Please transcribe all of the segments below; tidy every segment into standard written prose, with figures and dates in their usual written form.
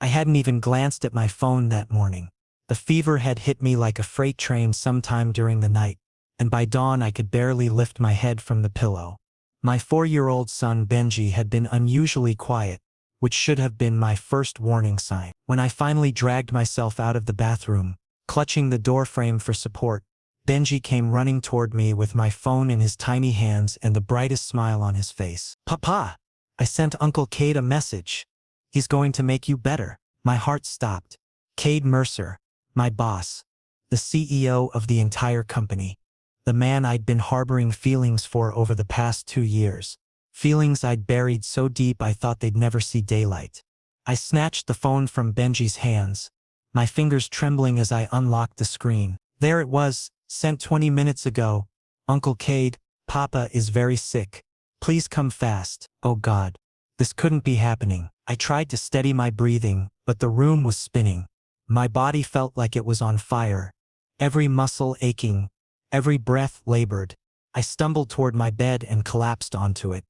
I hadn't even glanced at my phone that morning. The fever had hit me like a freight train sometime during the night, and by dawn I could barely lift my head from the pillow. My 4-year-old son Benji had been unusually quiet, which should have been my first warning sign. When I finally dragged myself out of the bathroom, clutching the doorframe for support, Benji came running toward me with my phone in his tiny hands and the brightest smile on his face. "Papa, I sent Uncle Cade a message. He's going to make you better." My heart stopped. Cade Mercer, my boss, the CEO of the entire company, the man I'd been harboring feelings for over the past 2 years. Feelings I'd buried so deep I thought they'd never see daylight. I snatched the phone from Benji's hands, my fingers trembling as I unlocked the screen. There it was, sent 20 minutes ago. "Uncle Cade, Papa is very sick. Please come fast." Oh God, this couldn't be happening. I tried to steady my breathing, but the room was spinning. My body felt like it was on fire, every muscle aching, every breath labored. I stumbled toward my bed and collapsed onto it,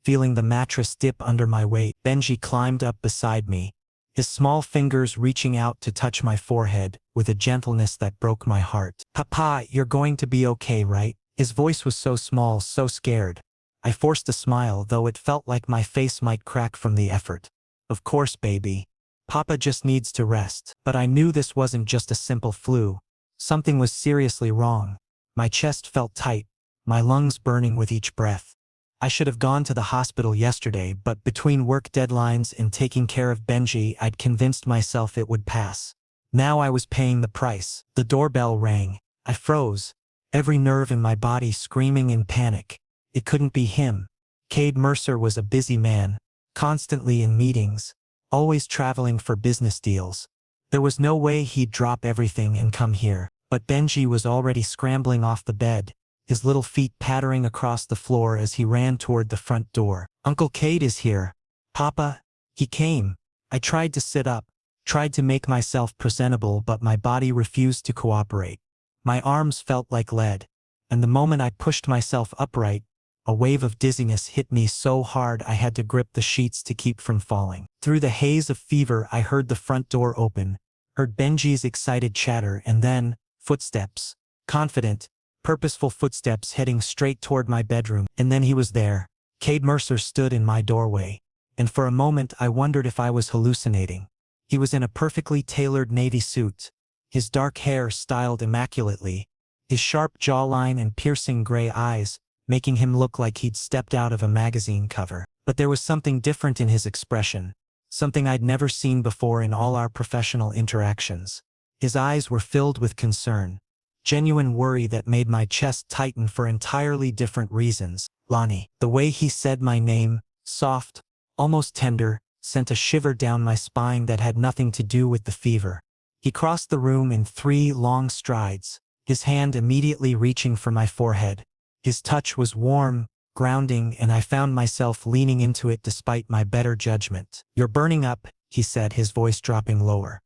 feeling the mattress dip under my weight. Benji climbed up beside me, his small fingers reaching out to touch my forehead with a gentleness that broke my heart. "Papa, you're going to be okay, right?" His voice was so small, so scared. I forced a smile, though it felt like my face might crack from the effort. "Of course, baby. Papa just needs to rest." But I knew this wasn't just a simple flu. Something was seriously wrong. My chest felt tight, my lungs burning with each breath. I should have gone to the hospital yesterday, but between work deadlines and taking care of Benji, I'd convinced myself it would pass. Now I was paying the price. The doorbell rang. I froze, every nerve in my body screaming in panic. It couldn't be him. Cade Mercer was a busy man, constantly in meetings, always traveling for business deals. There was no way he'd drop everything and come here. But Benji was already scrambling off the bed, his little feet pattering across the floor as he ran toward the front door. "Uncle Cade is here. Papa." He came. I tried to sit up, tried to make myself presentable, but my body refused to cooperate. My arms felt like lead, and the moment I pushed myself upright, a wave of dizziness hit me so hard I had to grip the sheets to keep from falling. Through the haze of fever, I heard the front door open, heard Benji's excited chatter, and then footsteps. Confident, purposeful footsteps heading straight toward my bedroom. And then he was there. Cade Mercer stood in my doorway, and for a moment I wondered if I was hallucinating. He was in a perfectly tailored navy suit, his dark hair styled immaculately, his sharp jawline and piercing gray eyes, making him look like he'd stepped out of a magazine cover. But there was something different in his expression, something I'd never seen before in all our professional interactions. His eyes were filled with concern, genuine worry that made my chest tighten for entirely different reasons. "Lonnie." The way he said my name, soft, almost tender, sent a shiver down my spine that had nothing to do with the fever. He crossed the room in 3 long strides, his hand immediately reaching for my forehead. His touch was warm, grounding, and I found myself leaning into it despite my better judgment. "You're burning up," he said, his voice dropping lower.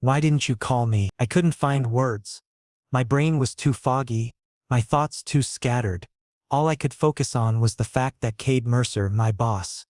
"Why didn't you call me?" I couldn't find words. My brain was too foggy, my thoughts too scattered. All I could focus on was the fact that Cade Mercer, my boss,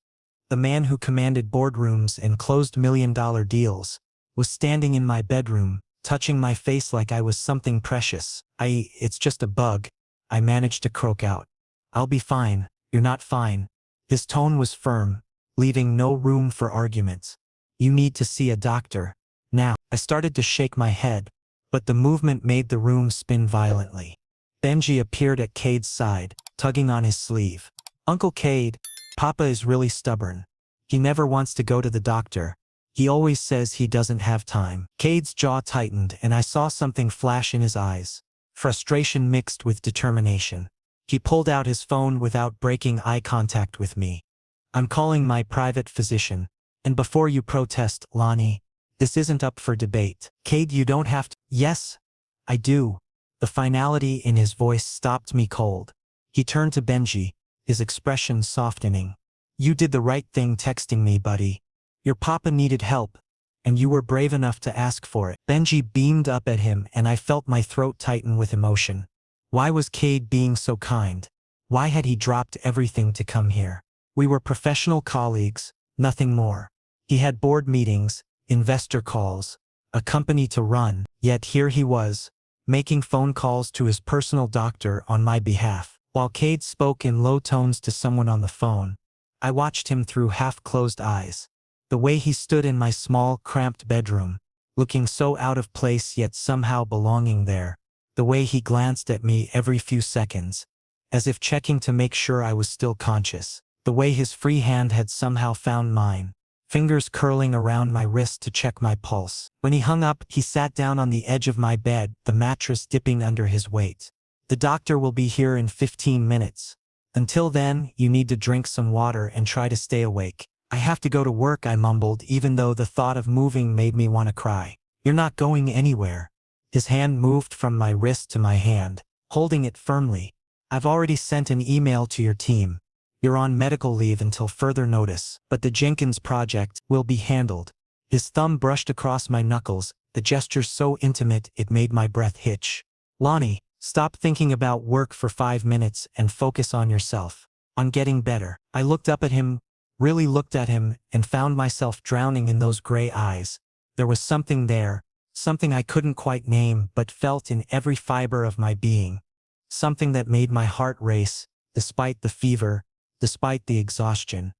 the man who commanded boardrooms and closed million-dollar deals, was standing in my bedroom, touching my face like I was something precious. "It's just a bug," I managed to croak out. "I'll be fine." "You're not fine." His tone was firm, leaving no room for arguments. "You need to see a doctor. Now." I started to shake my head, but the movement made the room spin violently. Benji appeared at Cade's side, tugging on his sleeve. "Uncle Cade, Papa is really stubborn. He never wants to go to the doctor. He always says he doesn't have time." Cade's jaw tightened and I saw something flash in his eyes, frustration mixed with determination. He pulled out his phone without breaking eye contact with me. "I'm calling my private physician. And before you protest, Lonnie, this isn't up for debate." "Cade, you don't have to." "Yes, I do." The finality in his voice stopped me cold. He turned to Benji, his expression softening. "You did the right thing texting me, buddy. Your papa needed help, and you were brave enough to ask for it." Benji beamed up at him and I felt my throat tighten with emotion. Why was Cade being so kind? Why had he dropped everything to come here? We were professional colleagues, nothing more. He had board meetings, investor calls, a company to run, yet here he was, making phone calls to his personal doctor on my behalf. While Cade spoke in low tones to someone on the phone, I watched him through half-closed eyes. The way he stood in my small, cramped bedroom, looking so out of place yet somehow belonging there. The way he glanced at me every few seconds, as if checking to make sure I was still conscious. The way his free hand had somehow found mine, fingers curling around my wrist to check my pulse. When he hung up, he sat down on the edge of my bed, the mattress dipping under his weight. The doctor will be here in 15 minutes. Until then, you need to drink some water and try to stay awake. I have to go to work, I mumbled, even though the thought of moving made me want to cry. You're not going anywhere. His hand moved from my wrist to my hand, holding it firmly. I've already sent an email to your team. You're on medical leave until further notice, but the Jenkins project will be handled. His thumb brushed across my knuckles, the gesture so intimate it made my breath hitch. Lonnie, stop thinking about work for 5 minutes and focus on yourself, on getting better. I looked up at him, really looked at him, and found myself drowning in those gray eyes. There was something there, something I couldn't quite name but felt in every fiber of my being. Something that made my heart race, despite the fever, despite the exhaustion,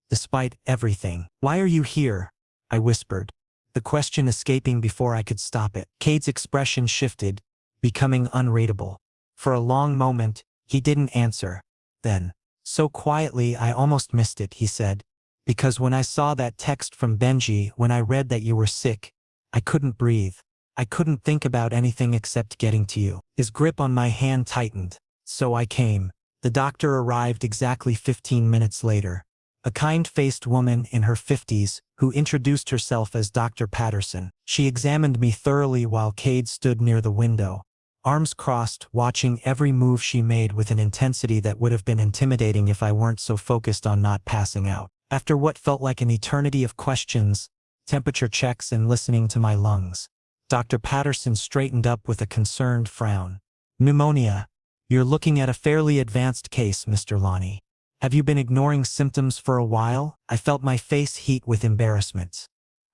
despite everything. Why are you here? I whispered, the question escaping before I could stop it. Cade's expression shifted, becoming unreadable. For a long moment, he didn't answer. Then, so quietly I almost missed it, he said, because when I saw that text from Benji, when I read that you were sick, I couldn't breathe. I couldn't think about anything except getting to you. His grip on my hand tightened. So I came. The doctor arrived exactly 15 minutes later. A kind-faced woman in her 50s who introduced herself as Dr. Patterson. She examined me thoroughly while Cade stood near the window, arms crossed, watching every move she made with an intensity that would have been intimidating if I weren't so focused on not passing out. After what felt like an eternity of questions, temperature checks, and listening to my lungs, Dr. Patterson straightened up with a concerned frown. Pneumonia. You're looking at a fairly advanced case, Mr. Lonnie. Have you been ignoring symptoms for a while? I felt my face heat with embarrassment.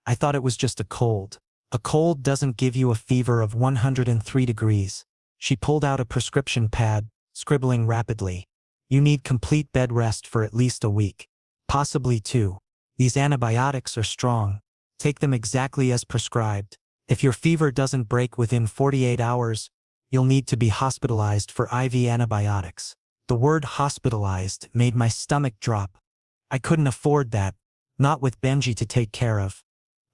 I thought it was just a cold. A cold doesn't give you a fever of 103 degrees. She pulled out a prescription pad, scribbling rapidly. You need complete bed rest for at least a week. Possibly 2. These antibiotics are strong. Take them exactly as prescribed. If your fever doesn't break within 48 hours, you'll need to be hospitalized for IV antibiotics. The word hospitalized made my stomach drop. I couldn't afford that, not with Benji to take care of,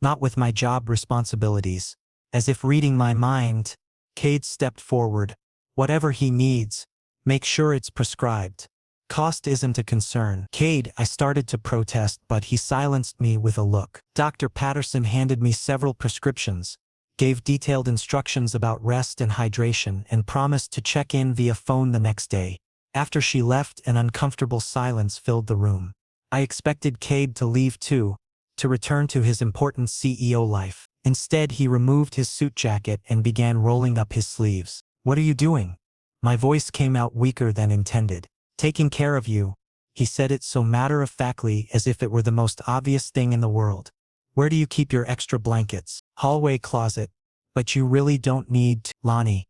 not with my job responsibilities. As if reading my mind, Cade stepped forward. Whatever he needs, make sure it's prescribed. Cost isn't a concern. Cade, I started to protest, but he silenced me with a look. Dr. Patterson handed me several prescriptions, gave detailed instructions about rest and hydration, and promised to check in via phone the next day. After she left, an uncomfortable silence filled the room. I expected Cade to leave too, to return to his important CEO life. Instead, he removed his suit jacket and began rolling up his sleeves. What are you doing? My voice came out weaker than intended. Taking care of you. He said it so matter-of-factly as if it were the most obvious thing in the world. Where do you keep your extra blankets? Hallway closet. But you really don't need to, Lonnie.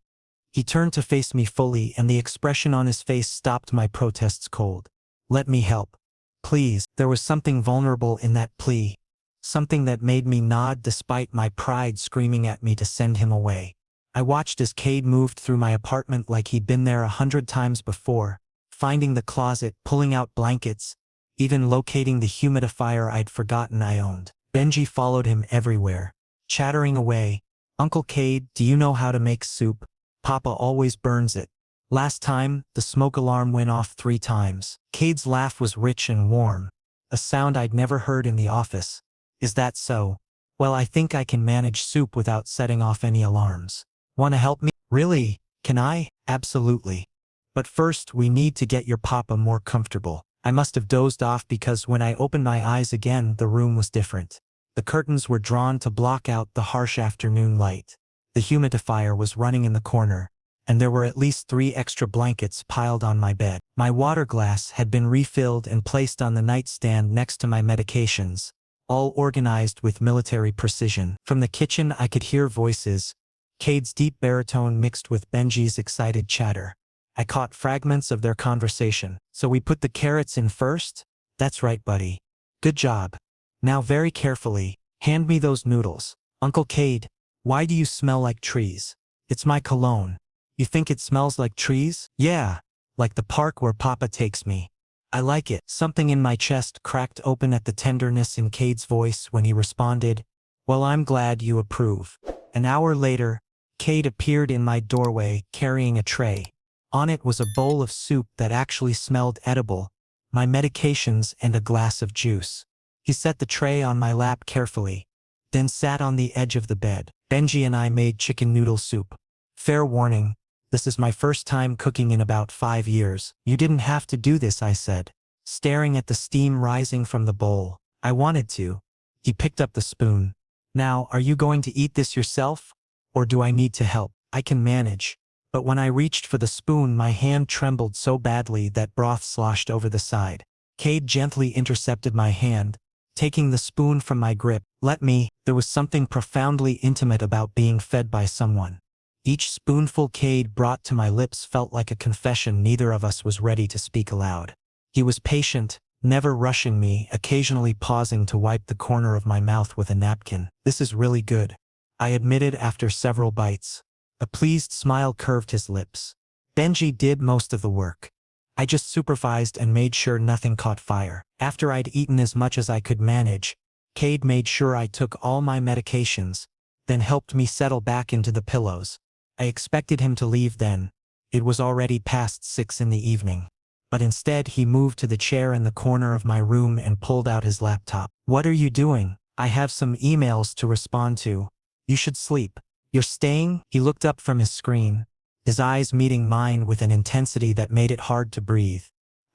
He turned to face me fully, and the expression on his face stopped my protests cold. Let me help. Please. There was something vulnerable in that plea. Something that made me nod despite my pride screaming at me to send him away. I watched as Cade moved through my apartment like he'd been there 100 times before, finding the closet, pulling out blankets, even locating the humidifier I'd forgotten I owned. Benji followed him everywhere, chattering away. Uncle Cade, do you know how to make soup? Papa always burns it. Last time, the smoke alarm went off 3 times. Cade's laugh was rich and warm, a sound I'd never heard in the office. Is that so? Well, I think I can manage soup without setting off any alarms. Want to help me? Really? Can I? Absolutely. But first, we need to get your papa more comfortable. I must have dozed off because when I opened my eyes again, the room was different. The curtains were drawn to block out the harsh afternoon light. The humidifier was running in the corner, and there were at least 3 extra blankets piled on my bed. My water glass had been refilled and placed on the nightstand next to my medications, all organized with military precision. From the kitchen I could hear voices, Cade's deep baritone mixed with Benji's excited chatter. I caught fragments of their conversation. "So we put the carrots in first? That's right, buddy. Good job. Now very carefully, hand me those noodles. Uncle Cade, why do you smell like trees?" "It's my cologne." "You think it smells like trees?" "Yeah, like the park where Papa takes me. I like it." Something in my chest cracked open at the tenderness in Cade's voice when he responded, "Well, I'm glad you approve." An hour later, Cade appeared in my doorway carrying a tray. On it was a bowl of soup that actually smelled edible, my medications and a glass of juice. He set the tray on my lap carefully, then sat on the edge of the bed. "Benji and I made chicken noodle soup. Fair warning, this is my first time cooking in about 5 years." "You didn't have to do this," I said, staring at the steam rising from the bowl. "I wanted to." He picked up the spoon. "Now, are you going to eat this yourself? Or do I need to help?" "I can manage." But when I reached for the spoon, my hand trembled so badly that broth sloshed over the side. Cade gently intercepted my hand, taking the spoon from my grip. "Let me." There was something profoundly intimate about being fed by someone. Each spoonful Cade brought to my lips felt like a confession neither of us was ready to speak aloud. He was patient, never rushing me, occasionally pausing to wipe the corner of my mouth with a napkin. "This is really good," I admitted after several bites. A pleased smile curved his lips. "Benji did most of the work. I just supervised and made sure nothing caught fire." After I'd eaten as much as I could manage, Cade made sure I took all my medications, then helped me settle back into the pillows. I expected him to leave then. It was already past 6 in the evening. But instead he moved to the chair in the corner of my room and pulled out his laptop. "What are you doing?" "I have some emails to respond to." "You should sleep." "You're staying?" He looked up from his screen, his eyes meeting mine with an intensity that made it hard to breathe.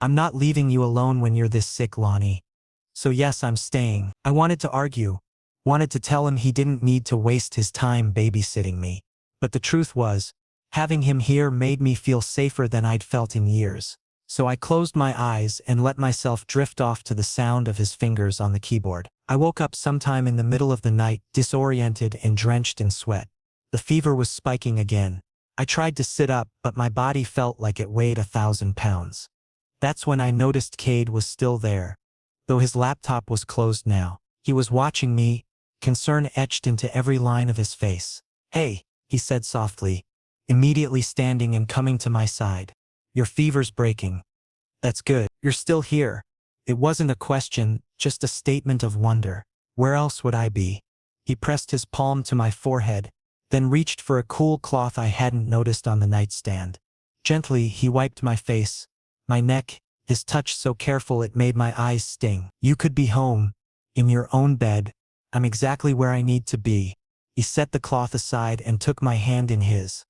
"I'm not leaving you alone when you're this sick, Lonnie. So yes, I'm staying." I wanted to argue, wanted to tell him he didn't need to waste his time babysitting me. But the truth was, having him here made me feel safer than I'd felt in years. So I closed my eyes and let myself drift off to the sound of his fingers on the keyboard. I woke up sometime in the middle of the night, disoriented and drenched in sweat. The fever was spiking again. I tried to sit up, but my body felt like it weighed 1,000 pounds. That's when I noticed Cade was still there, though his laptop was closed now. He was watching me, concern etched into every line of his face. "Hey," he said softly, immediately standing and coming to my side. "Your fever's breaking. That's good. You're still here." It wasn't a question, just a statement of wonder. Where else would I be? He pressed his palm to my forehead, then reached for a cool cloth I hadn't noticed on the nightstand. Gently, he wiped my face, my neck, his touch so careful it made my eyes sting. "You could be home, in your own bed. I'm exactly where I need to be." He set the cloth aside and took my hand in his.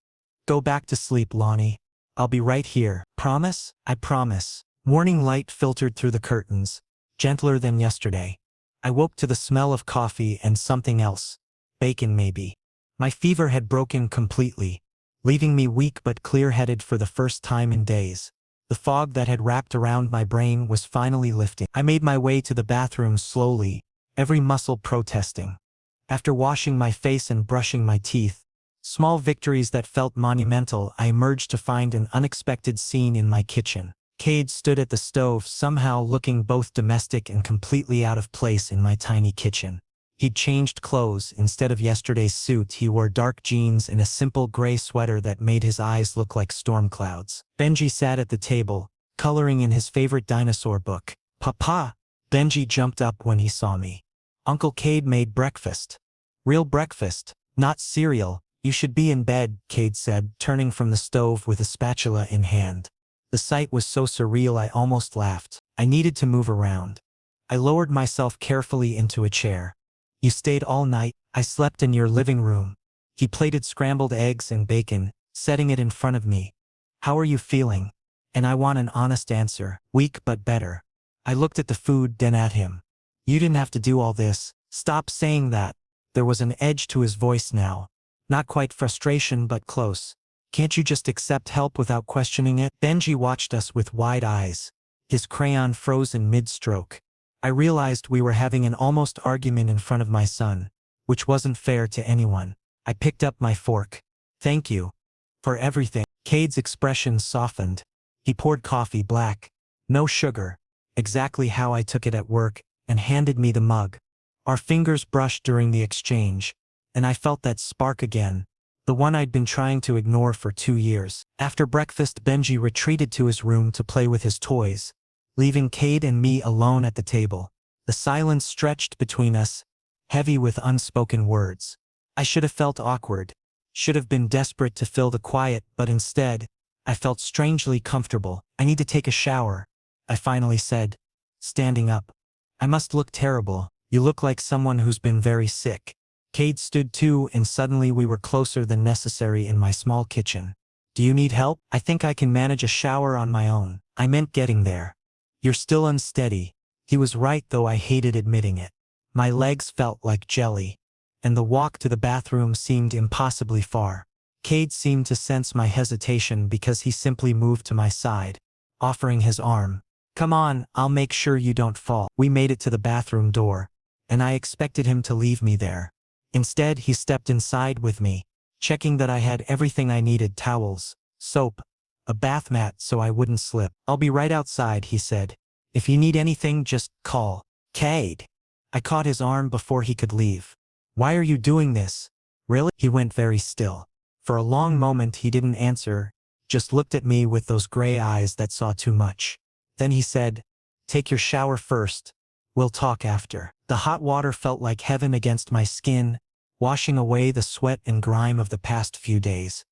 "Go back to sleep, Lonnie. I'll be right here. Promise?" "I promise." Morning light filtered through the curtains, gentler than yesterday. I woke to the smell of coffee and something else. Bacon, maybe. My fever had broken completely, leaving me weak but clear-headed for the first time in days. The fog that had wrapped around my brain was finally lifting. I made my way to the bathroom slowly, every muscle protesting. After washing my face and brushing my teeth, small victories that felt monumental, I emerged to find an unexpected scene in my kitchen. Cade stood at the stove, somehow looking both domestic and completely out of place in my tiny kitchen. He'd changed clothes. Instead of yesterday's suit, he wore dark jeans and a simple gray sweater that made his eyes look like storm clouds. Benji sat at the table, coloring in his favorite dinosaur book. "Papa!" Benji jumped up when he saw me. "Uncle Cade made breakfast. Real breakfast, not cereal. You should be in bed," Cade said, turning from the stove with a spatula in hand. The sight was so surreal I almost laughed. I needed to move around. I lowered myself carefully into a chair. "You stayed all night?" "I slept in your living room." He plated scrambled eggs and bacon, setting it in front of me. "How are you feeling?" And I want an honest answer. "Weak but better." I looked at the food, then at him. "You didn't have to do all this." "Stop saying that." There was an edge to his voice now. Not quite frustration but close. "Can't you just accept help without questioning it?" Benji watched us with wide eyes, his crayon frozen mid-stroke. I realized we were having an almost argument in front of my son, which wasn't fair to anyone. I picked up my fork. Thank you. For everything. Cade's expression softened. He poured coffee black. No sugar. Exactly how I took it at work, and handed me the mug. Our fingers brushed during the exchange, and I felt that spark again, the one I'd been trying to ignore for 2 years. After breakfast, Benji retreated to his room to play with his toys, leaving Cade and me alone at the table. The silence stretched between us, heavy with unspoken words. I should have felt awkward, should have been desperate to fill the quiet, but instead, I felt strangely comfortable. I need to take a shower, I finally said, standing up. I must look terrible. You look like someone who's been very sick. Cade stood too, and suddenly we were closer than necessary in my small kitchen. Do you need help? I think I can manage a shower on my own. I meant getting there. You're still unsteady. He was right, though I hated admitting it. My legs felt like jelly, and the walk to the bathroom seemed impossibly far. Cade seemed to sense my hesitation because he simply moved to my side, offering his arm. Come on, I'll make sure you don't fall. We made it to the bathroom door, and I expected him to leave me there. Instead, he stepped inside with me, checking that I had everything I needed: towels, soap, a bath mat so I wouldn't slip. I'll be right outside, he said. If you need anything, just call. Cade. I caught his arm before he could leave. Why are you doing this? Really? He went very still. For a long moment he didn't answer, just looked at me with those gray eyes that saw too much. Then he said, take your shower first. We'll talk after. The hot water felt like heaven against my skin, washing away the sweat and grime of the past few days.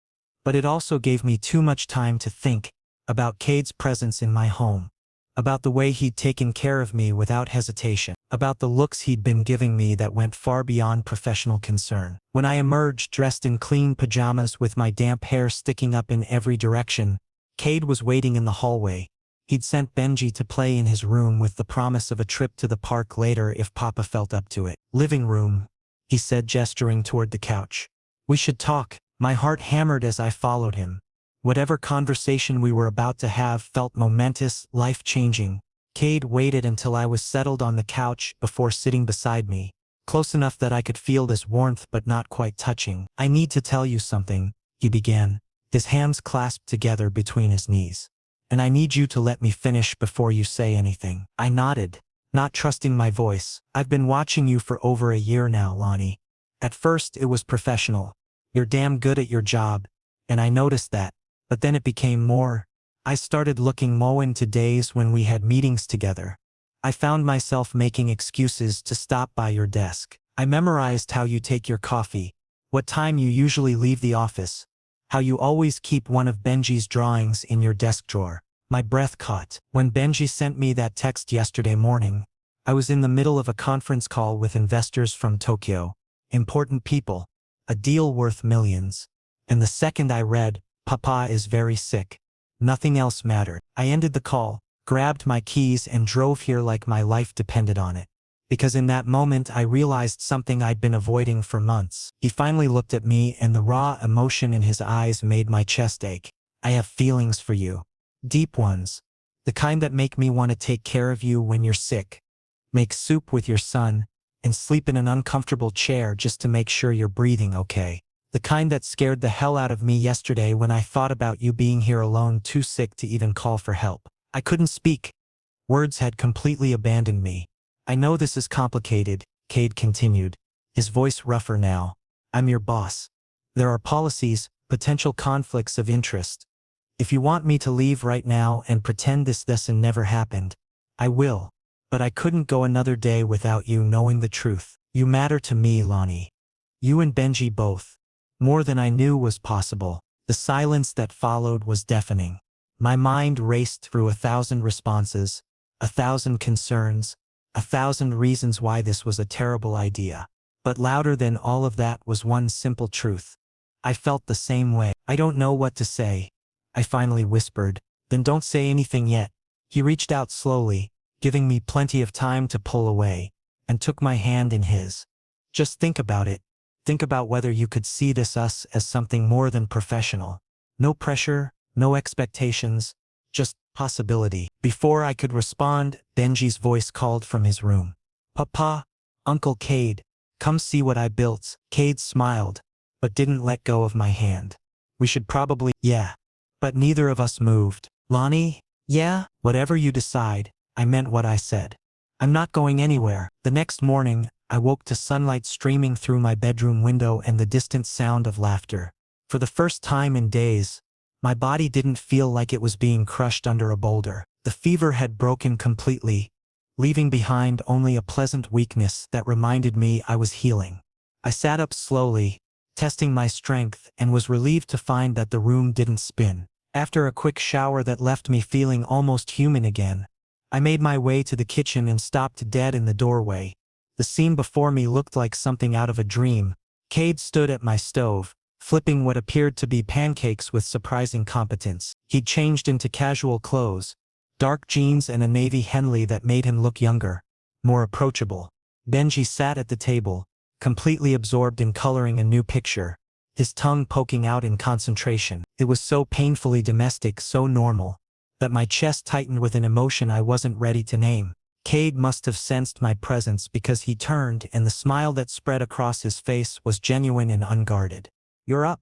But it also gave me too much time to think about Cade's presence in my home, about the way he'd taken care of me without hesitation, about the looks he'd been giving me that went far beyond professional concern. When I emerged dressed in clean pajamas with my damp hair sticking up in every direction, Cade was waiting in the hallway. He'd sent Benji to play in his room with the promise of a trip to the park later if Papa felt up to it. Living room, he said, gesturing toward the couch. We should talk. My heart hammered as I followed him. Whatever conversation we were about to have felt momentous, life-changing. Cade waited until I was settled on the couch before sitting beside me, close enough that I could feel this warmth but not quite touching. I need to tell you something, he began, his hands clasped together between his knees. And I need you to let me finish before you say anything. I nodded, not trusting my voice. I've been watching you for over a year now, Lonnie. At first it was professional. You're damn good at your job, and I noticed that. But then it became more. I started looking more into days when we had meetings together. I found myself making excuses to stop by your desk. I memorized how you take your coffee, what time you usually leave the office, how you always keep one of Benji's drawings in your desk drawer. My breath caught. When Benji sent me that text yesterday morning, I was in the middle of a conference call with investors from Tokyo, important people, a deal worth millions. And the second I read, Papa is very sick, nothing else mattered. I ended the call, grabbed my keys and drove here like my life depended on it. Because in that moment I realized something I'd been avoiding for months. He finally looked at me and the raw emotion in his eyes made my chest ache. I have feelings for you. Deep ones. The kind that make me want to take care of you when you're sick. Make soup with your son, and sleep in an uncomfortable chair just to make sure you're breathing okay. The kind that scared the hell out of me yesterday when I thought about you being here alone, too sick to even call for help. I couldn't speak. Words had completely abandoned me. I know this is complicated, Cade continued, his voice rougher now. I'm your boss. There are policies, potential conflicts of interest. If you want me to leave right now and pretend this lesson never happened, I will. But I couldn't go another day without you knowing the truth. You matter to me, Lonnie. You and Benji both. More than I knew was possible. The silence that followed was deafening. My mind raced through 1,000 responses, 1,000 concerns, 1,000 reasons why this was a terrible idea. But louder than all of that was one simple truth. I felt the same way. I don't know what to say, I finally whispered. Then don't say anything yet. He reached out slowly, giving me plenty of time to pull away, and took my hand in his. Just think about it. Think about whether you could see us as something more than professional. No pressure, no expectations, just possibility. Before I could respond, Benji's voice called from his room. Papa, Uncle Cade, come see what I built. Cade smiled, but didn't let go of my hand. We should probably, yeah. But neither of us moved. Lonnie? Yeah? Whatever you decide. I meant what I said. I'm not going anywhere. The next morning, I woke to sunlight streaming through my bedroom window and the distant sound of laughter. For the first time in days, my body didn't feel like it was being crushed under a boulder. The fever had broken completely, leaving behind only a pleasant weakness that reminded me I was healing. I sat up slowly, testing my strength, and was relieved to find that the room didn't spin. After a quick shower that left me feeling almost human again, I made my way to the kitchen and stopped dead in the doorway. The scene before me looked like something out of a dream. Cade stood at my stove, flipping what appeared to be pancakes with surprising competence. He'd changed into casual clothes, dark jeans and a navy Henley that made him look younger, more approachable. Benji sat at the table, completely absorbed in coloring a new picture, his tongue poking out in concentration. It was so painfully domestic, so normal, that my chest tightened with an emotion I wasn't ready to name. Cade must have sensed my presence because he turned, and the smile that spread across his face was genuine and unguarded. You're up?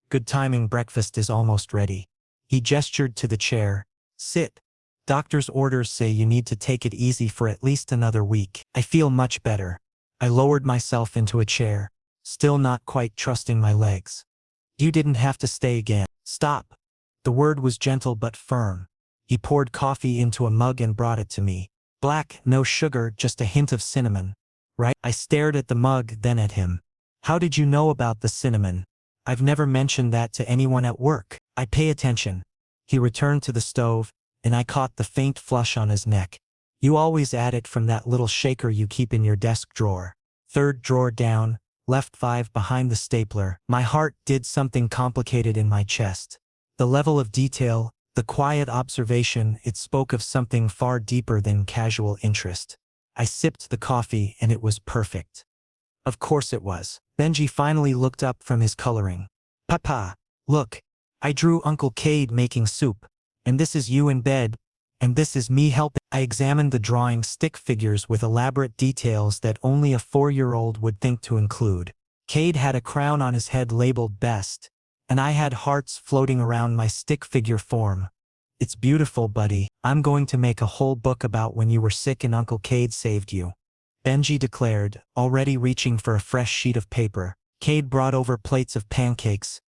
Good timing, breakfast is almost ready. He gestured to the chair. Sit. Doctor's orders say you need to take it easy for at least another week. I feel much better. I lowered myself into a chair, still not quite trusting my legs. You didn't have to stay again. Stop. The word was gentle but firm. He poured coffee into a mug and brought it to me. Black, no sugar, just a hint of cinnamon. Right? I stared at the mug, then at him. How did you know about the cinnamon? I've never mentioned that to anyone at work. I pay attention. He returned to the stove, and I caught the faint flush on his neck. You always add it from that little shaker you keep in your desk drawer. Third drawer down, left 5 behind the stapler. My heart did something complicated in my chest. The level of detail, the quiet observation, it spoke of something far deeper than casual interest. I sipped the coffee and it was perfect. Of course it was. Benji finally looked up from his coloring. Papa, look, I drew Uncle Cade making soup, and this is you in bed, and this is me helping. I examined the drawing stick figures with elaborate details that only a 4-year-old would think to include. Cade had a crown on his head labeled best, and I had hearts floating around my stick figure form. It's beautiful, buddy. I'm going to make a whole book about when you were sick and Uncle Cade saved you. Benji declared, already reaching for a fresh sheet of paper. Cade brought over plates of pancakes.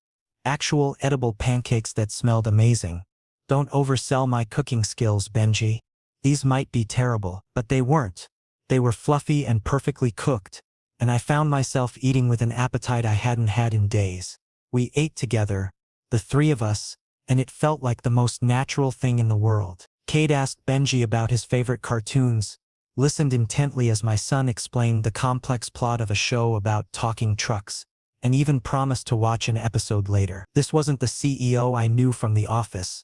Actual edible pancakes that smelled amazing. Don't oversell my cooking skills, Benji. These might be terrible, but they weren't. They were fluffy and perfectly cooked, and I found myself eating with an appetite I hadn't had in days. We ate together, the 3 of us, and it felt like the most natural thing in the world. Cade asked Benji about his favorite cartoons, listened intently as my son explained the complex plot of a show about talking trucks, and even promised to watch an episode later. This wasn't the CEO I knew from the office.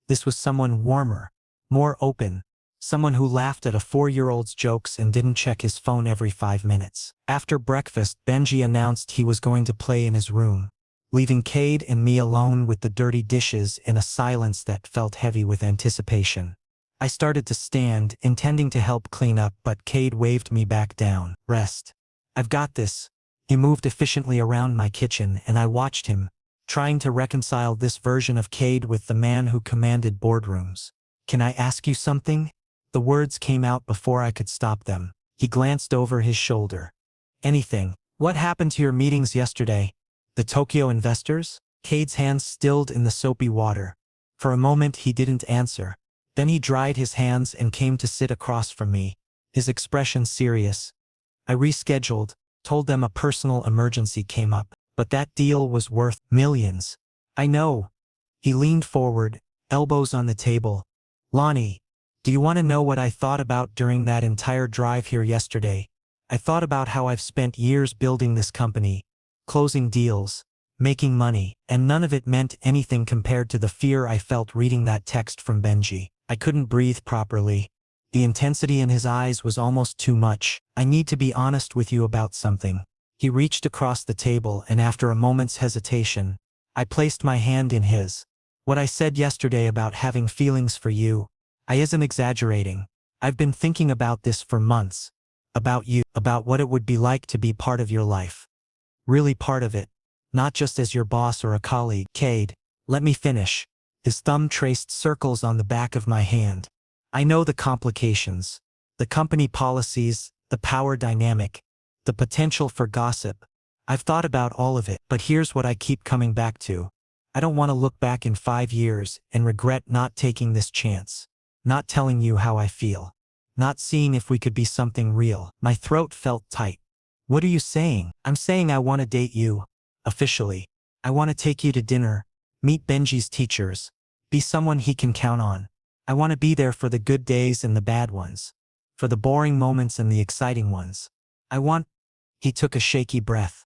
This was someone warmer, more open, someone who laughed at a 4-year-old's jokes and didn't check his phone every 5 minutes. After breakfast, Benji announced he was going to play in his room, leaving Cade and me alone with the dirty dishes in a silence that felt heavy with anticipation. I started to stand, intending to help clean up, but Cade waved me back down. Rest. I've got this. He moved efficiently around my kitchen, and I watched him, trying to reconcile this version of Cade with the man who commanded boardrooms. Can I ask you something? The words came out before I could stop them. He glanced over his shoulder. Anything. What happened to your meetings yesterday? The Tokyo investors? Cade's hands stilled in the soapy water. For a moment he didn't answer. Then he dried his hands and came to sit across from me, his expression serious. I rescheduled, told them a personal emergency came up, but that deal was worth millions. I know. He leaned forward, elbows on the table. Lonnie, do you want to know what I thought about during that entire drive here yesterday? I thought about how I've spent years building this company, closing deals, making money, and none of it meant anything compared to the fear I felt reading that text from Benji. I couldn't breathe properly. The intensity in his eyes was almost too much. I need to be honest with you about something. He reached across the table, and after a moment's hesitation, I placed my hand in his. What I said yesterday about having feelings for you, I isn't exaggerating. I've been thinking about this for months. About you, about what it would be like to be part of your life. Really part of it. Not just as your boss or a colleague. Cade, let me finish. His thumb traced circles on the back of my hand. I know the complications. The company policies, the power dynamic, the potential for gossip. I've thought about all of it, but here's what I keep coming back to. I don't want to look back in 5 years and regret not taking this chance. Not telling you how I feel. Not seeing if we could be something real. My throat felt tight. What are you saying? I'm saying I want to date you. Officially. I want to take you to dinner, meet Benji's teachers, be someone he can count on. I want to be there for the good days and the bad ones. For the boring moments and the exciting ones. He took a shaky breath.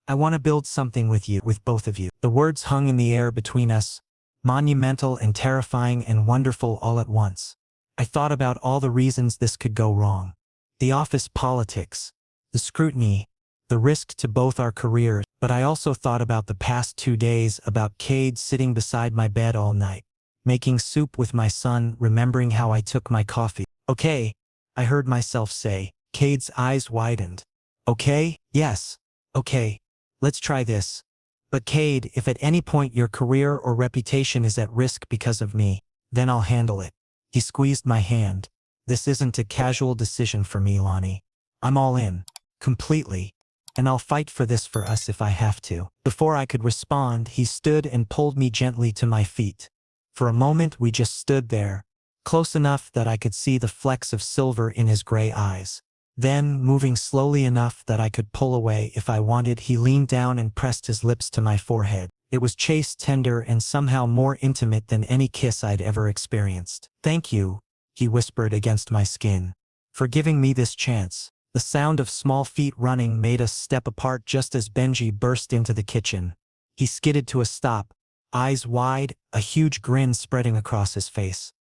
I want to build something with you, with both of you. The words hung in the air between us, monumental and terrifying and wonderful all at once. I thought about all the reasons this could go wrong. The office politics, the scrutiny, the risk to both our careers, but I also thought about the past 2 days, about Cade sitting beside my bed all night, making soup with my son, remembering how I took my coffee. Okay, I heard myself say. Cade's eyes widened. Okay, yes, okay, let's try this. But Cade, if at any point your career or reputation is at risk because of me, then I'll handle it. He squeezed my hand. This isn't a casual decision for me, Lonnie. I'm all in. Completely. And I'll fight for this for us if I have to. Before I could respond, he stood and pulled me gently to my feet. For a moment we just stood there, close enough that I could see the flecks of silver in his gray eyes. Then, moving slowly enough that I could pull away if I wanted, he leaned down and pressed his lips to my forehead. It was chaste, tender, and somehow more intimate than any kiss I'd ever experienced. Thank you, he whispered against my skin, for giving me this chance. The sound of small feet running made us step apart just as Benji burst into the kitchen. He skidded to a stop, eyes wide, a huge grin spreading across his face.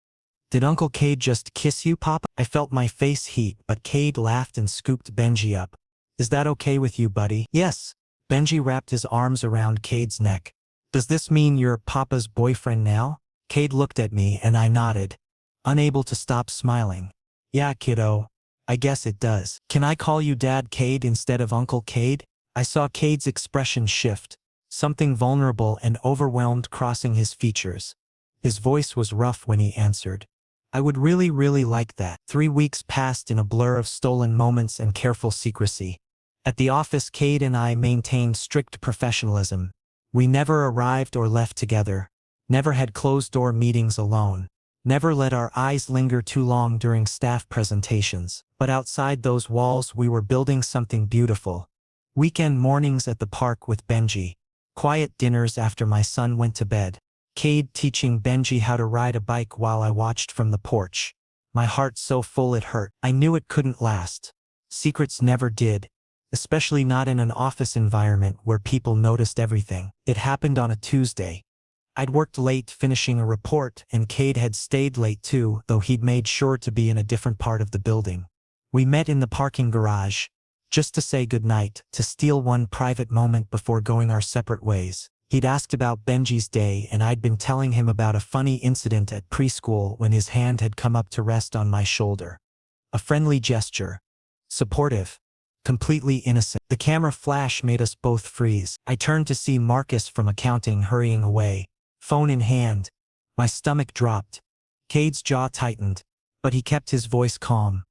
Did Uncle Cade just kiss you, Papa? I felt my face heat, but Cade laughed and scooped Benji up. Is that okay with you, buddy? Yes. Benji wrapped his arms around Cade's neck. Does this mean you're Papa's boyfriend now? Cade looked at me and I nodded, unable to stop smiling. Yeah, kiddo. I guess it does. Can I call you Dad Cade instead of Uncle Cade? I saw Cade's expression shift, something vulnerable and overwhelmed crossing his features. His voice was rough when he answered. I would really, really like that. 3 weeks passed in a blur of stolen moments and careful secrecy. At the office, Cade and I maintained strict professionalism. We never arrived or left together, never had closed-door meetings alone, never let our eyes linger too long during staff presentations. But outside those walls we were building something beautiful. Weekend mornings at the park with Benji. Quiet dinners after my son went to bed. Cade teaching Benji how to ride a bike while I watched from the porch. My heart so full it hurt. I knew it couldn't last. Secrets never did. Especially not in an office environment where people noticed everything. It happened on a Tuesday. I'd worked late finishing a report and Cade had stayed late too, though he'd made sure to be in a different part of the building. We met in the parking garage, just to say goodnight, to steal one private moment before going our separate ways. He'd asked about Benji's day and I'd been telling him about a funny incident at preschool when his hand had come up to rest on my shoulder. A friendly gesture. Supportive. Completely innocent. The camera flash made us both freeze. I turned to see Marcus from accounting hurrying away, phone in hand. My stomach dropped. Cade's jaw tightened, but he kept his voice calm.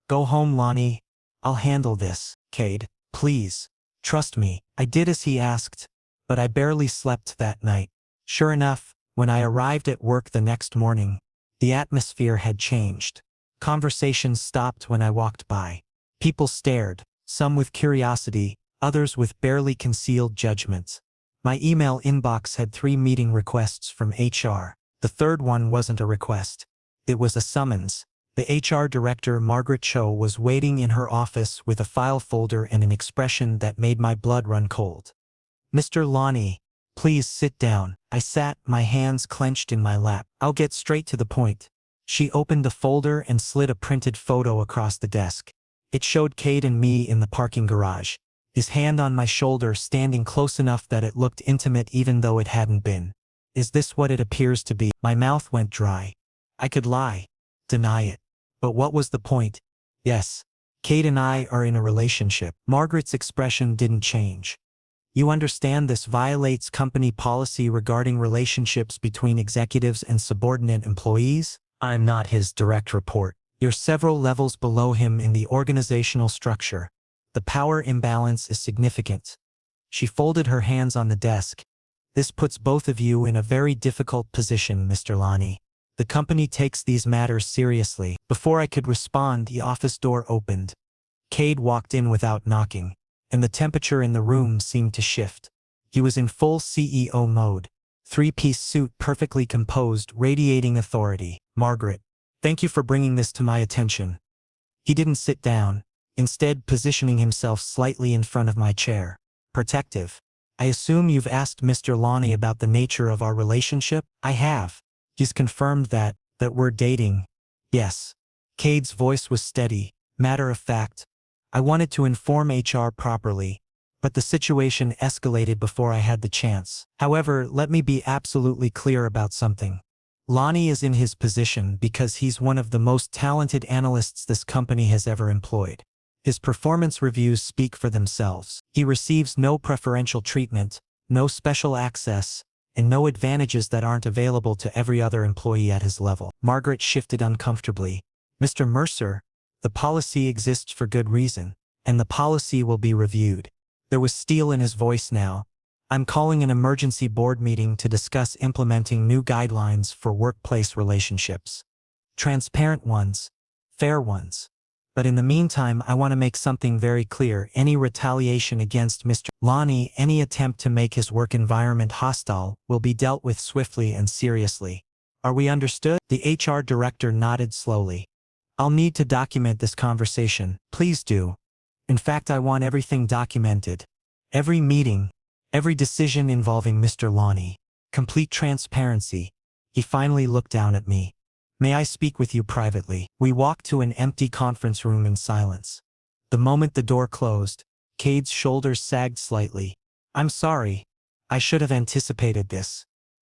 Go home, Lonnie. I'll handle this. Cade, please. Trust me. I did as he asked, but I barely slept that night. Sure enough, when I arrived at work the next morning, the atmosphere had changed. Conversations stopped when I walked by. People stared, some with curiosity, others with barely concealed judgments. My email inbox had 3 meeting requests from HR. The third one wasn't a request. It was a summons. The HR director, Margaret Cho, was waiting in her office with a file folder and an expression that made my blood run cold. Mr. Lonnie, please sit down. I sat, my hands clenched in my lap. I'll get straight to the point. She opened the folder and slid a printed photo across the desk. It showed Cade and me in the parking garage, his hand on my shoulder standing close enough that it looked intimate even though it hadn't been. Is this what it appears to be? My mouth went dry. I could lie, deny it. But what was the point? Yes, Cade and I are in a relationship. Margaret's expression didn't change. You understand this violates company policy regarding relationships between executives and subordinate employees? I'm not his direct report. You're several levels below him in the organizational structure. The power imbalance is significant. She folded her hands on the desk. This puts both of you in a very difficult position, Mr. Lonnie. The company takes these matters seriously. Before I could respond, the office door opened. Cade walked in without knocking, and the temperature in the room seemed to shift. He was in full CEO mode. Three-piece suit, perfectly composed, radiating authority. Margaret, thank you for bringing this to my attention. He didn't sit down, instead positioning himself slightly in front of my chair. Protective. I assume you've asked Mr. Lonnie about the nature of our relationship? I have. He's confirmed that we're dating. Yes. Cade's voice was steady, matter of fact. I wanted to inform HR properly, but the situation escalated before I had the chance. However, let me be absolutely clear about something. Lonnie is in his position because he's one of the most talented analysts this company has ever employed. His performance reviews speak for themselves. He receives no preferential treatment, no special access, and no advantages that aren't available to every other employee at his level. Margaret shifted uncomfortably. Mr. Mercer, the policy exists for good reason, and the policy will be reviewed. There was steel in his voice now. I'm calling an emergency board meeting to discuss implementing new guidelines for workplace relationships. Transparent ones, fair ones. But in the meantime, I want to make something very clear. Any retaliation against Mr. Lonnie, any attempt to make his work environment hostile, will be dealt with swiftly and seriously. Are we understood? The HR director nodded slowly. I'll need to document this conversation. Please do. In fact, I want everything documented. Every meeting, every decision involving Mr. Lonnie. Complete transparency. He finally looked down at me. May I speak with you privately? We walked to an empty conference room in silence. The moment the door closed, Cade's shoulders sagged slightly. I'm sorry. I should have anticipated this.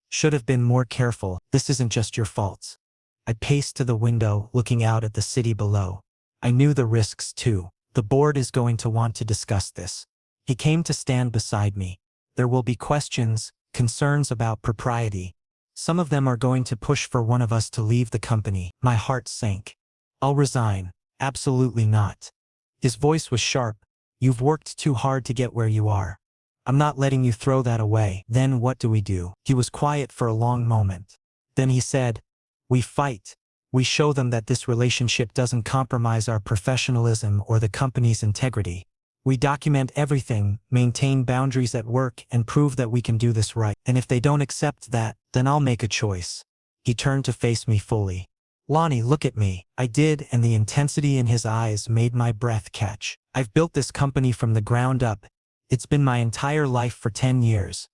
Should have been more careful. This isn't just your fault. I paced to the window, looking out at the city below. I knew the risks too. The board is going to want to discuss this. He came to stand beside me. There will be questions, concerns about propriety. Some of them are going to push for one of us to leave the company. My heart sank. I'll resign. Absolutely not. His voice was sharp. You've worked too hard to get where you are. I'm not letting you throw that away. Then what do we do? He was quiet for a long moment. Then he said, we fight. We show them that this relationship doesn't compromise our professionalism or the company's integrity. We document everything, maintain boundaries at work, and prove that we can do this right. And if they don't accept that, then I'll make a choice. He turned to face me fully. Lonnie, look at me. I did, and the intensity in his eyes made my breath catch. I've built this company from the ground up. It's been my entire life for 10 years.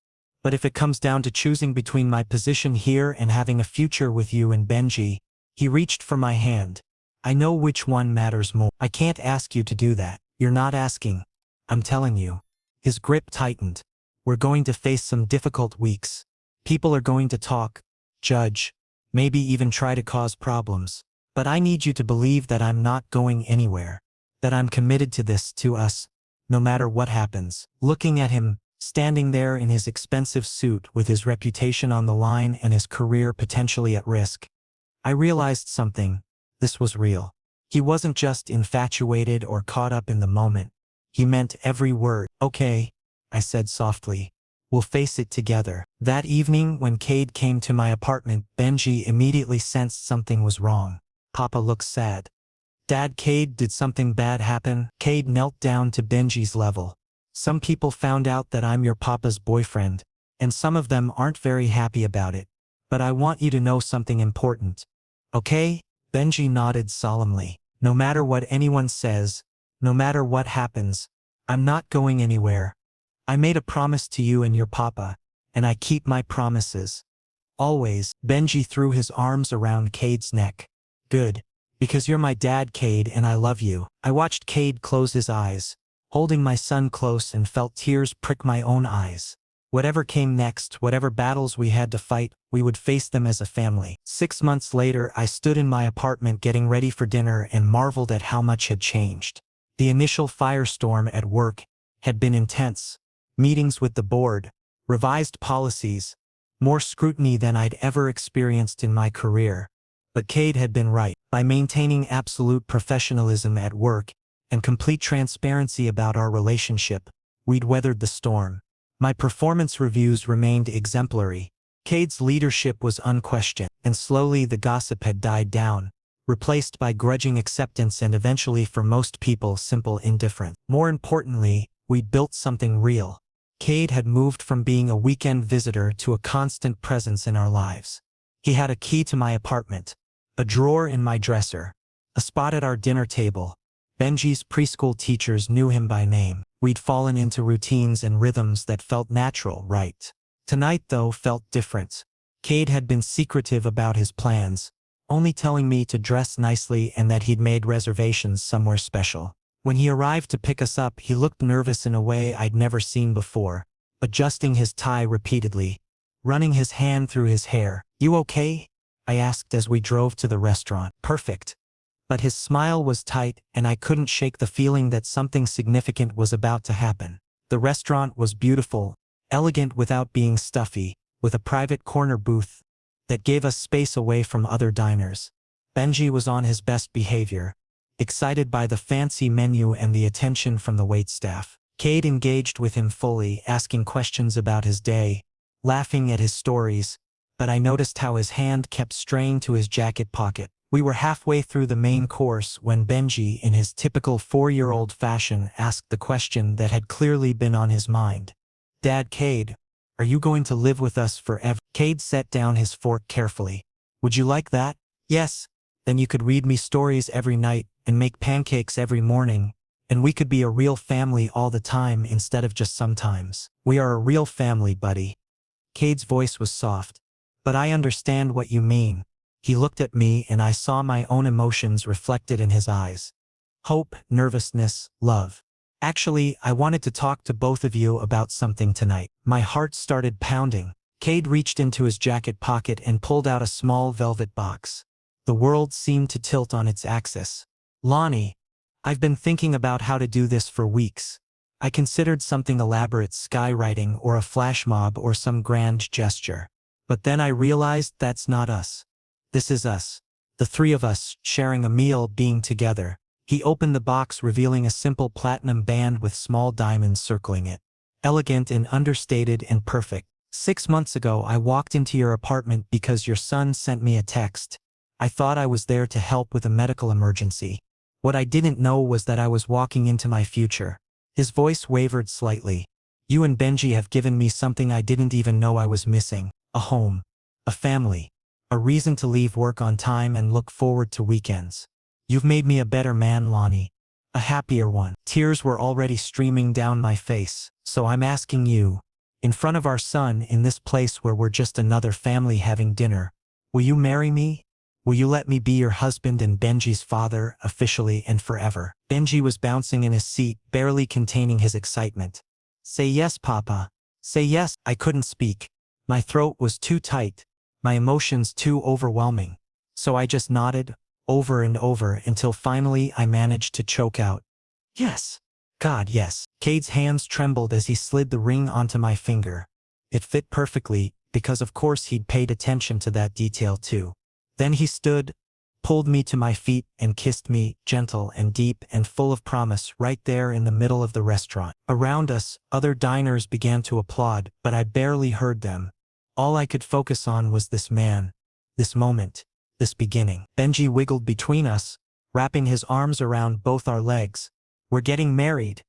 But if it comes down to choosing between my position here and having a future with you and Benji, he reached for my hand. I know which one matters more. I can't ask you to do that. You're not asking. I'm telling you. His grip tightened. We're going to face some difficult weeks. People are going to talk, judge, maybe even try to cause problems. But I need you to believe that I'm not going anywhere. That I'm committed to this, to us, no matter what happens. Looking at him, standing there in his expensive suit with his reputation on the line and his career potentially at risk, I realized something. This was real. He wasn't just infatuated or caught up in the moment. He meant every word. Okay, I said softly. We'll face it together. That evening when Cade came to my apartment, Benji immediately sensed something was wrong. Papa looked sad. Dad, Cade, did something bad happen? Cade knelt down to Benji's level. Some people found out that I'm your papa's boyfriend, and some of them aren't very happy about it. But I want you to know something important. Okay? Benji nodded solemnly. No matter what anyone says, no matter what happens, I'm not going anywhere. I made a promise to you and your papa, and I keep my promises. Always. Benji threw his arms around Cade's neck. Good. Because you're my dad, Cade, and I love you. I watched Cade close his eyes, holding my son close, and felt tears prick my own eyes. Whatever came next, whatever battles we had to fight, we would face them as a family. 6 months later, I stood in my apartment getting ready for dinner and marveled at how much had changed. The initial firestorm at work had been intense. Meetings with the board, revised policies, more scrutiny than I'd ever experienced in my career. But Cade had been right. By maintaining absolute professionalism at work and complete transparency about our relationship, we'd weathered the storm. My performance reviews remained exemplary. Cade's leadership was unquestioned, and slowly the gossip had died down, replaced by grudging acceptance and eventually, for most people, simple indifference. More importantly, we'd built something real. Cade had moved from being a weekend visitor to a constant presence in our lives. He had a key to my apartment, a drawer in my dresser, a spot at our dinner table. Benji's preschool teachers knew him by name. We'd fallen into routines and rhythms that felt natural, right? Tonight, though, felt different. Cade had been secretive about his plans, only telling me to dress nicely and that he'd made reservations somewhere special. When he arrived to pick us up, he looked nervous in a way I'd never seen before, adjusting his tie repeatedly, running his hand through his hair. "You okay?" I asked as we drove to the restaurant. "Perfect." But his smile was tight, and I couldn't shake the feeling that something significant was about to happen. The restaurant was beautiful, elegant without being stuffy, with a private corner booth that gave us space away from other diners. Benji was on his best behavior, excited by the fancy menu and the attention from the waitstaff. Cade engaged with him fully, asking questions about his day, laughing at his stories, but I noticed how his hand kept straying to his jacket pocket. We were halfway through the main course when Benji, in his typical 4-year-old fashion, asked the question that had clearly been on his mind. "Dad, Cade, are you going to live with us forever?" Cade set down his fork carefully. "Would you like that?" "Yes. Then you could read me stories every night and make pancakes every morning, and we could be a real family all the time instead of just sometimes." "We are a real family, buddy." Cade's voice was soft. "But I understand what you mean." He looked at me and I saw my own emotions reflected in his eyes. Hope, nervousness, love. "Actually, I wanted to talk to both of you about something tonight." My heart started pounding. Cade reached into his jacket pocket and pulled out a small velvet box. The world seemed to tilt on its axis. "Lonnie, I've been thinking about how to do this for weeks. I considered something elaborate, skywriting or a flash mob or some grand gesture. But then I realized that's not us. This is us. The three of us, sharing a meal, being together." He opened the box, revealing a simple platinum band with small diamonds circling it. "Elegant and understated and perfect. 6 months ago I walked into your apartment because your son sent me a text. I thought I was there to help with a medical emergency. What I didn't know was that I was walking into my future." His voice wavered slightly. "You and Benji have given me something I didn't even know I was missing. A home. A family. A reason to leave work on time and look forward to weekends. You've made me a better man, Lonnie. A happier one." Tears were already streaming down my face. "So I'm asking you, in front of our son, in this place where we're just another family having dinner, will you marry me? Will you let me be your husband and Benji's father, officially and forever?" Benji was bouncing in his seat, barely containing his excitement. "Say yes, Papa. Say yes." I couldn't speak. My throat was too tight, my emotions too overwhelming. So I just nodded, over and over, until finally I managed to choke out, "Yes. God, yes." Cade's hands trembled as he slid the ring onto my finger. It fit perfectly, because of course he'd paid attention to that detail too. Then he stood, pulled me to my feet, and kissed me, gentle and deep and full of promise, right there in the middle of the restaurant. Around us, other diners began to applaud, but I barely heard them. All I could focus on was this man, this moment, this beginning. Benji wiggled between us, wrapping his arms around both our legs. "We're getting married.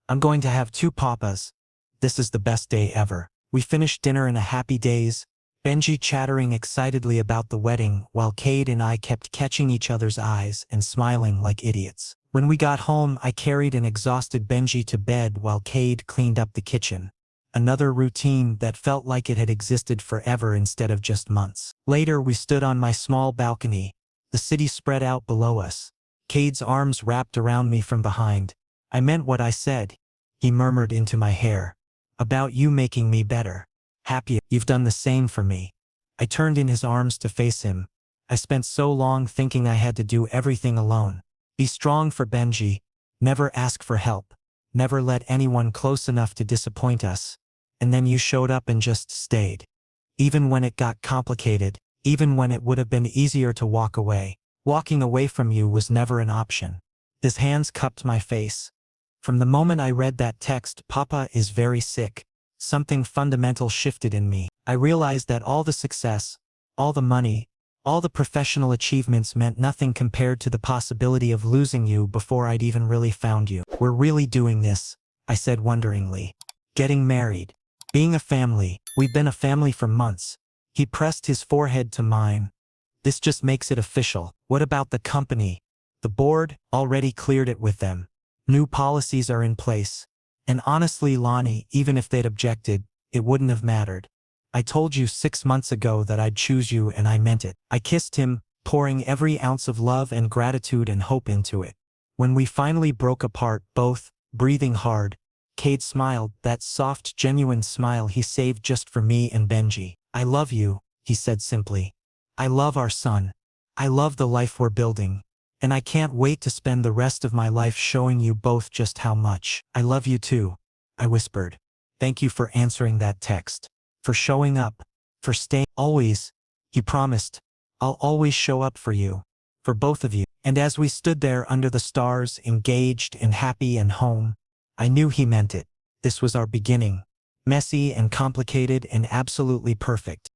I'm going to have 2 papas. This is the best day ever." We finished dinner in a happy daze, Benji chattering excitedly about the wedding while Cade and I kept catching each other's eyes and smiling like idiots. When we got home, I carried an exhausted Benji to bed while Cade cleaned up the kitchen. Another routine that felt like it had existed forever instead of just months. Later, we stood on my small balcony, the city spread out below us. Cade's arms wrapped around me from behind. "I meant what I said," he murmured into my hair. About you making me better. Happier. You've done the same for me. I turned in his arms to face him. I spent so long thinking I had to do everything alone. Be strong for Benji. Never ask for help. Never let anyone close enough to disappoint us. And then you showed up and just stayed. Even when it got complicated, even when it would have been easier to walk away. Walking away from you was never an option. His hands cupped my face. From the moment I read that text, Papa is very sick. Something fundamental shifted in me. I realized that all the success, all the money, all the professional achievements meant nothing compared to the possibility of losing you before I'd even really found you. We're really doing this, I said wonderingly. Getting married. Being a family. We've been a family for months. He pressed his forehead to mine. This just makes it official. What about the company? The board already cleared it with them. New policies are in place. And honestly, Lonnie, even if they'd objected, it wouldn't have mattered. I told you 6 months ago that I'd choose you, and I meant it. I kissed him, pouring every ounce of love and gratitude and hope into it. When we finally broke apart, both breathing hard, Cade smiled, that soft, genuine smile he saved just for me and Benji. I love you, he said simply. I love our son. I love the life we're building. And I can't wait to spend the rest of my life showing you both just how much I love you too, I whispered. Thank you for answering that text. For showing up. For staying. Always, he promised. I'll always show up for you. For both of you. And as we stood there under the stars, engaged and happy and home, I knew he meant it. This was our beginning. Messy and complicated and absolutely perfect.